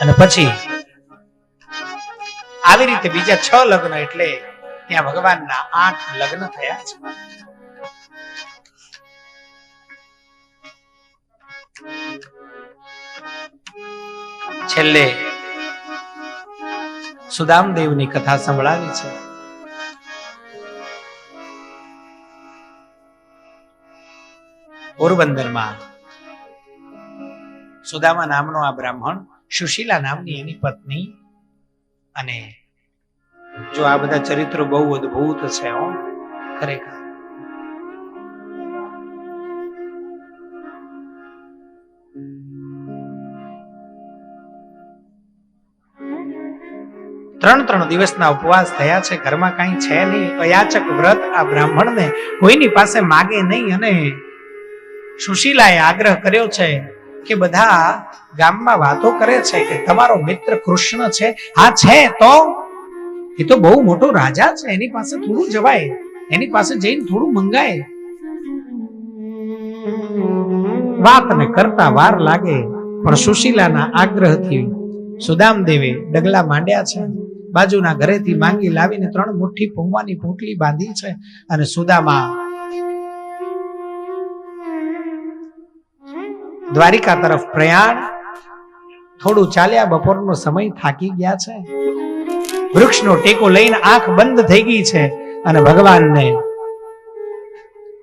અને પછી આવી રીતે બીજા 6 લગ્ન, એટલે ત્યાં ભગવાનના 8 લગ્ન થયા છે. છેલ્લે સુદામદેવની કથા સંભળાવી છે. પોરબંદરમાં સુદામા નામનો આ બ્રાહ્મણ, સુશીલા નામની એની પત્ની, અને જો આ બધા ચરિત્રો બહુ અદ્ભુત છે હો, ખરેખર. ત્રણ દિવસના ઉપવાસ થયા છે, ઘરમાં કઈ છે નહીં, અયાચક વ્રત આ બ્રાહ્મણને કોઈની પાસે માગે નહીં. અને સુશીલાએ આગ્રહ કર્યો છે કે બધા ગામમાં વાતો કરે છે કે તમારો મિત્ર કૃષ્ણ છે. હા છે, તો એ તો બહુ મોટો રાજા છે, એની પાસે થોડું જવાય, એની પાસે જઈને થોડું મંગાય. વાતને કરતા વાર લાગે, પણ સુશીલાના આગ્રહથી સુદામદેવે ડગલા માંડ્યા છે. બાજુના ઘરેથી માંગી લાવીને 3 મુઠ્ઠી પૌવાની પોટલી બાંધી છે. અને સુદામા દ્વારિકા તરફ પ્રયાણ. થોડું ચાલ્યા, બપોરનો સમય, થાકી ગયા છે. વૃક્ષનો ટેકો લઈને આંખ બંધ થઈ ગઈ છે. અને ભગવાનને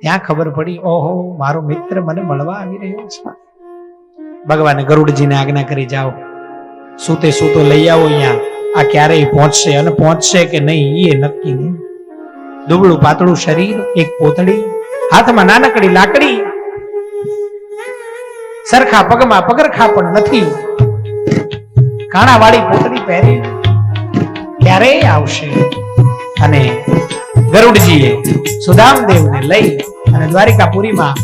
ત્યાં ખબર પડી, ઓહો, મારો મિત્ર મને મળવા આવી રહ્યો છે. ભગવાને ગરુડજીને આજ્ઞા કરી, જાઓ સૂતે સૂતો લઈ આવો અહીંયા. આ ક્યારેય પહોંચશે, અને પહોંચશે કે નહીં એ નક્કી નહીં. દુબળું પાતળું શરીર, એક પોતળી, હાથમાં નાનકડી લાકડી, સરખા પગમાં પગરખા પણ નથી, કાણાવાળી પોતળી પહેરી, ક્યારેય આવશે. અને ગરુડજીએ સુદામદેવને લઈ અને દ્વારિકાપુરીમાં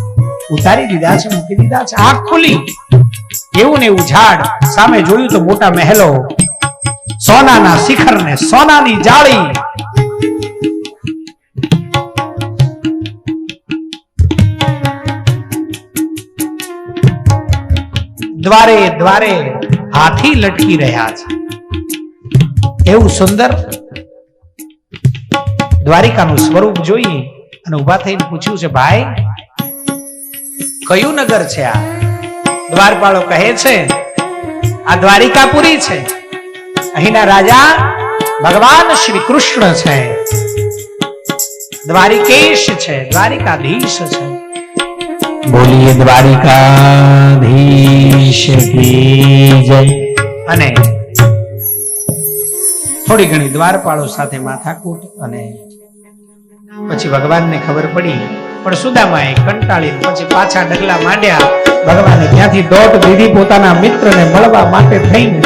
ઉતારી દીધા છે, મૂકી દીધા છે. આંખ ખુલી, એવું ને એવું ઝાડ, સામે જોયું તો મોટા મહેલો, સોનાના શિખર ને સોનાની જાળી. દ્વારે દ્વારે હાથી લટકી રહ્યા છે. એવું સુંદર દ્વારિકાનું સ્વરૂપ જોઈ અને ઉભા થઈને પૂછ્યું છે, ભાઈ કયું નગર છે આ? દ્વારપાળો કહે છે, આ દ્વારિકાપુરી છે. અહીંના રાજા ભગવાન શ્રી કૃષ્ણ છે, દ્વારિકેશ છે, દ્વારિકાધીશ છે. બોલીએ દ્વારિકાધીશ કી જય. અને થોડી ઘણી દ્વારપાળો સાથે માથાકૂટ, અને પછી ભગવાનને ખબર પડી. પણ સુદામાએ કંટાળી પછી પાછા ડગલા માંડ્યા. ભગવાને ત્યાંથી દોટ દીધી પોતાના મિત્રને મળવા માટે થઈને.